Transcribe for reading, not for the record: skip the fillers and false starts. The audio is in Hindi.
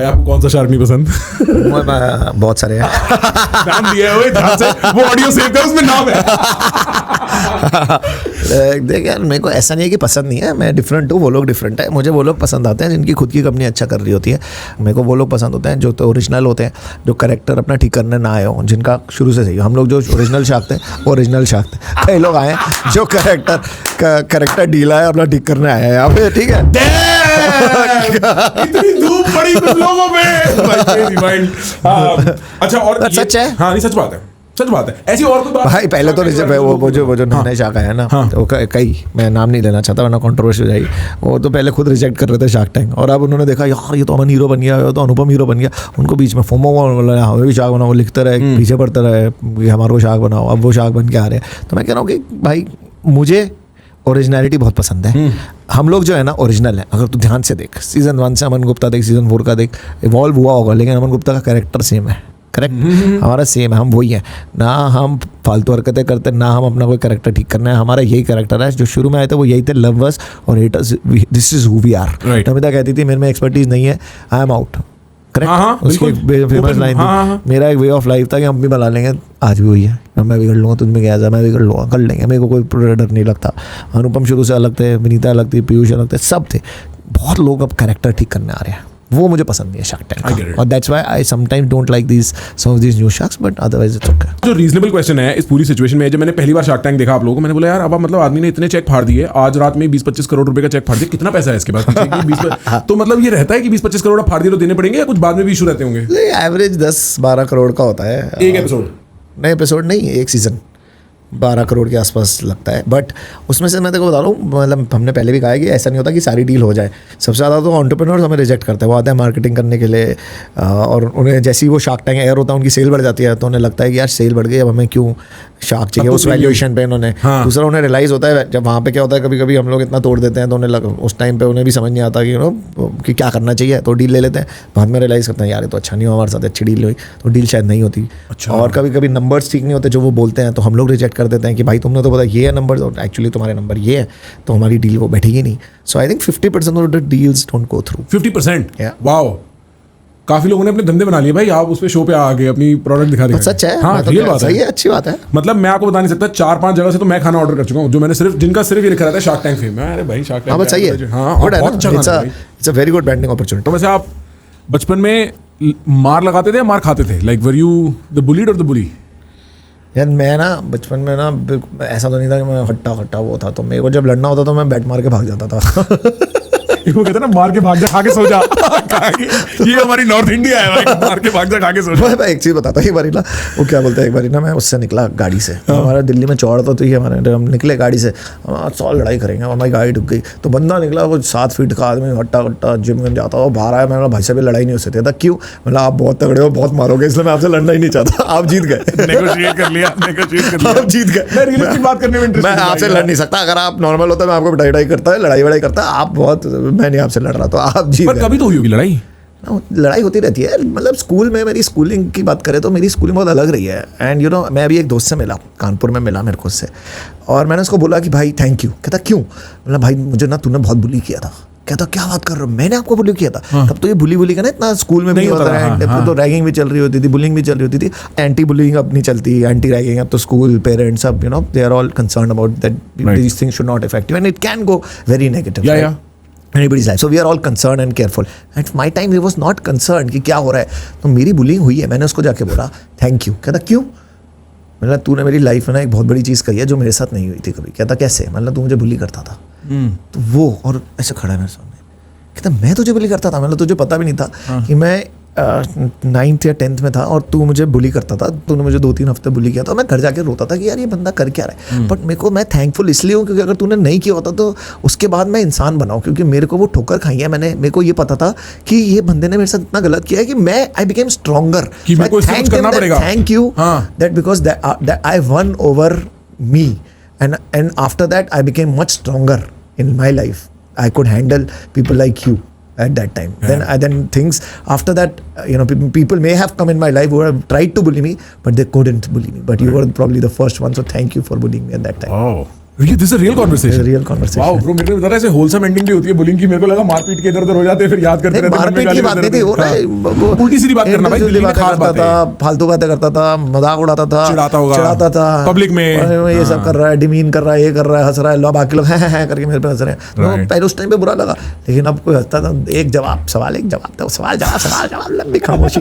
आपको कौन सा शार्क नहीं पसंद? बहुत सारे हैं। नाम दिया हुए ध्यान से, वो ऑडियो सेव कर, उसमें नाम है। देख यार, मेरे को ऐसा नहीं है कि पसंद नहीं है, मैं डिफरेंट हूँ, वो लोग डिफरेंट है। मुझे वो लोग पसंद आते हैं जिनकी खुद की कंपनी अच्छा कर रही होती है। मेरे को वो लोग पसंद होते हैं जो तो ओरिजिनल होते हैं, जो कैरेक्टर अपना ठीक करने ना आए हो, जिनका शुरू से सही हो। हम लोग जो ओरिजिनल शार्क थे वो ओरिजिनल शार्क थे। कई लोग आए जो कैरेक्टर डीला है, अपना ठीक करने आया है यहाँ पे, ठीक है। इतनी धूप पड़ी कुछ लोगों पे। अच्छा, और सच है। हाँ, नहीं सच बात है, सच बात है। ऐसी और कोई बात भाई पहले तो वो जो नए शाख आया ना, तो कई, मैं नाम नहीं लेना चाहता वरना कंट्रोवर्सी हो जाएगी, वो तो पहले खुद रिजेक्ट कर रहे थे शार्क टैंक, और अब उन्होंने देखा यार ये तो अमन हीरो बन गया, तो अनुपम हीरो बन गया, उनको बीच में फोमो बोला हमें भी शार्क बनाओ, लिखते रहे, पीछे पड़ते रहे हमारे को शार्क बनाओ, अब वो शार्क बन के आ रहे हैं। तो मैं कह रहा हूँ कि भाई मुझे ओरिजिनलिटी बहुत पसंद है। हम लोग जो है ना ओरिजिनल है। अगर तू ध्यान से देख, सीजन 1 से अमन गुप्ता देख, सीजन 4 का देख, इवॉल्व हुआ होगा, लेकिन अमन गुप्ता का कैरेक्टर सेम है, करेक्ट? हमारा सेम है, हम वही हैं ना, हम फालतू हरकतें करते ना, हम अपना कोई कैरेक्टर ठीक करना है। हमारा यही कैरेक्टर है, जो शुरू में आए थे वो यही थे, लवर्स और haters, this is who we are. Namita कहती थी मेरे में एक्सपर्टीज नहीं है, आई एम आउट, करेक्ट? उसकी फेमस लाइन थी, मेरा एक वे ऑफ लाइफ था कि हम भी बना लेंगे, आज भी वही है, मैं भी कर लूँगा, तुझ में क्या है, मैं भी कर लूँगा, कर लेंगे, मेरे को कोई डर नहीं लगता। अनुपम शुरू से अलग थे, विनीता अलग थी, पीयूष अलग थे, सब थे। बहुत लोग अब कैरेक्टर ठीक करने आ रहे हैं, वो मुझे पसंद नहीं है शार्क टैंक, और that's why I sometimes don't like these some of these new sharks, but otherwise it's okay. जो रीजनेबल क्वेश्चन है इस पूरी सिचुएशन में, जब मैंने पहली बार शार्क टैंक देखा आप लोगों को, मैंने बोला यार अब मतलब आदमी ने इतने चेक फाड़ दिए, आज रात में 20-25 करोड़ रुपए का चेक फाड़ दिया, कितना पैसा है इसके पास? तो मतलब ये रहता है कि 20-25 करोड़ फाड़ दिए तो देने पड़ेंगे, या कुछ बाद में भी इशू रहते होंगे? एवरेज 10-12 करोड़ का होता है एक एपिसोड, नहीं एपिसोड नहीं, एक सीजन 12 करोड़ के आसपास लगता है। बट उसमें से मैं तेरे को बता रहा हूँ, मतलब हमने पहले भी कहा है कि ऐसा नहीं होता कि सारी डील हो जाए। सबसे ज़्यादा तो एंटरप्रेन्योर्स हमें रिजेक्ट करते हैं, वो आते हैं मार्केटिंग करने के लिए, और उन्हें जैसे ही वो शार्क टैंक एयर होता है उनकी सेल बढ़ जाती है, तो उन्हें लगता है कि यार सेल बढ़ गई, अब हमें क्यों शार्क चाहिए उस वैल्यूएशन पे उन्होंने। दूसरा उन्हें रियलाइज़ होता है, जब वहाँ पे क्या होता है, कभी कभी हम लोग इतना तोड़ देते हैं तो उन्हें उस टाइम पे उन्हें भी समझ नहीं आता कि क्या करना चाहिए, तो डील ले लेते हैं। बाद में रियलाइज़ करते हैं यार ये तो अच्छा नहीं हुआ हमारे साथ, अच्छी डील हुई, तो डील शायद नहीं होती। और कभी कभी नंबर्स ठीक नहीं होते जो वो बोलते हैं, तो हम लोग रिजेक्ट कर देते हैं कि भाई तुमने तो पता ये है नंबर, और एक्चुअली तुम्हारे नंबर ये है, तो हमारी डील वो बैठेगी नहीं। So I think 50% of the deals don't go through. 50%? Wow, काफी लोगों ने अपने धंधे बना लिए भाई, आप उस पे शो पे आ गए, अपनी प्रोडक्ट दिखा दिया। सच है, हाँ, रियल बात है, सही है, अच्छी बात है। मतलब मैं आपको बता नहीं सकता, 4-5 जगह से तो मैं खाना ऑर्डर कर चुका हूँ, जो मैंने जिनका सिर्फ ये लिखा रहता है शार्क टैंक फेम। अरे भाई शार्क टैंक, हाँ सही है, हाँ बहुत अच्छा खाना है, it's a very good branding opportunity. तो वैसे आप बचपन में मार लगाते थे या मार खाते थे? Like were you the bullied और द बुली? यार मैं ना बचपन में ना ऐसा तो नहीं था कि मैं हट्टा वो था, तो मेरे को जब लड़ना होता तो मैं बैट मार के भाग जाता था। वो कहते ना मार के भाग जा खा के सो जा। ये हमारी नॉर्थ इंडिया है भाई, मार के भाग जा खा के सो जा। मैं एक चीज़ बताता हूँ, एक बारी ना वो क्या बोलते हैं, एक बारी ना मैं उससे निकला गाड़ी से, हमारा दिल्ली में चौड़ तो थी हमारे, हम निकले गाड़ी से, हम 100 लड़ाई करेंगे, हमारी गाड़ी डूब गई, तो बंदा निकला वो 7 फीट का आदमी, हट्टा जिम में जाता हो, बाहर आया, मैंने भाई से भी लड़ाई नहीं हो सकती था। क्यों? मतलब आप बहुत तगड़े हो, बहुत मारोगे, इसलिए मैं आपसे लड़ना ही नहीं चाहता। आप जीत गए, नेगोशिएट कर लिया, आप जीत गए, बात करने में मैं आपसे लड़ नहीं सकता। अगर आप नॉर्मल होता मैं आपको पिटाई करता है, लड़ाई करता, आप बहुत, मैं नहीं आपसे लड़ रहा, तो आप जीत गए। कभी तो हुई होगी लड़ाई होती रहती है। मतलब स्कूल में, मेरी स्कूलिंग की बात करें तो मेरी स्कूलिंग बहुत अलग रही है। एंड यू नो, मैं अभी एक दोस्त से मिला, कानपुर में मिला मेरे को उससे, और मैंने उसको बोला कि भाई थैंक यू। कहता क्यों? मतलब भाई मुझे ना तूने बहुत बुली किया था। कहता क्या बात कर रहे हो, मैंने आपको बुली किया था? तब तो ये बुली का ना इतना स्कूल में भी होता है, तो रैगिंग भी चल रही होती थी, बुलिंग भी चल रही होती थी। एंटी बुलिंग अब नहीं चलती, एंटी रैगिंग अब तो स्कूल, पेरेंट्स, अब you know they are all concern about that these things should not affect you and it can go very negative anybody's life. So we are all concerned and careful. At my time he was not concerned कि क्या हो रहा है। तो मेरी बुलिंग हुई है, मैंने उसको जाके बोला थैंक यू। कहता क्यों? मतलब तूने मेरी लाइफ में ना एक बहुत बड़ी चीज़ करी है जो मेरे साथ नहीं हुई थी कभी। कहता कैसे? मतलब तू मुझे बुली करता था। तो वो और ऐसे खड़ा है मेरे सामने, कहता मैं तुझे बुली करता था? मतलब तुझे पता भी नहीं था कि मैं 9th या 10th में था और तू मुझे बुली करता था, तूने मुझे 2-3 हफ्ते बुली किया था। मैं घर जाके रोता था कि यार ये बंदा कर क्या रहा है। बट मेरे को, मैं थैंकफुल इसलिए हूँ क्योंकि अगर तूने नहीं किया होता तो उसके बाद मैं इंसान बनाऊँ, क्योंकि मेरे को वो ठोकर खाई है मैंने। मेरे को ये पता था कि ये बंदे ने मेरे साथ इतना गलत किया है कि मैं I became stronger. Thank you that because I one over me and after that I became much stronger in my life. I could handle people like you at that time. Then things after that, you know, people may have come in my life who have tried to bully me, but they couldn't bully me. But you were probably the first one, so thank you for bullying me at that time. Oh, this is real conversation, real conversation. Wow bro, मेरे को बता रहा है ऐसे होलसम एंडिंग भी होती है बुलिंग की। मेरे को लगा मारपीट के इधर-उधर हो जाते हैं, फिर याद करते रहते हैं, मारपीट की बात नहीं थी, वो ना उल्टी सीधी बात करना भाई, दिल्ली में खास बात था, है। फालतू बातें करता था, मजाक उड़ाता था, चिढ़ाता था पब्लिक में, ये सब कर रहा है, डिमीन कर रहा है, ये कर रहा है, हंस रहा है, बाकी लोग हैं करके मेरे पे हंस रहे हैं। तो पहले उस टाइम पे बुरा लगा, लेकिन अब कोई हंसता था, एक जवाब, सवाल एक जवाब था, सवाल जवाब लंबी खामोशी।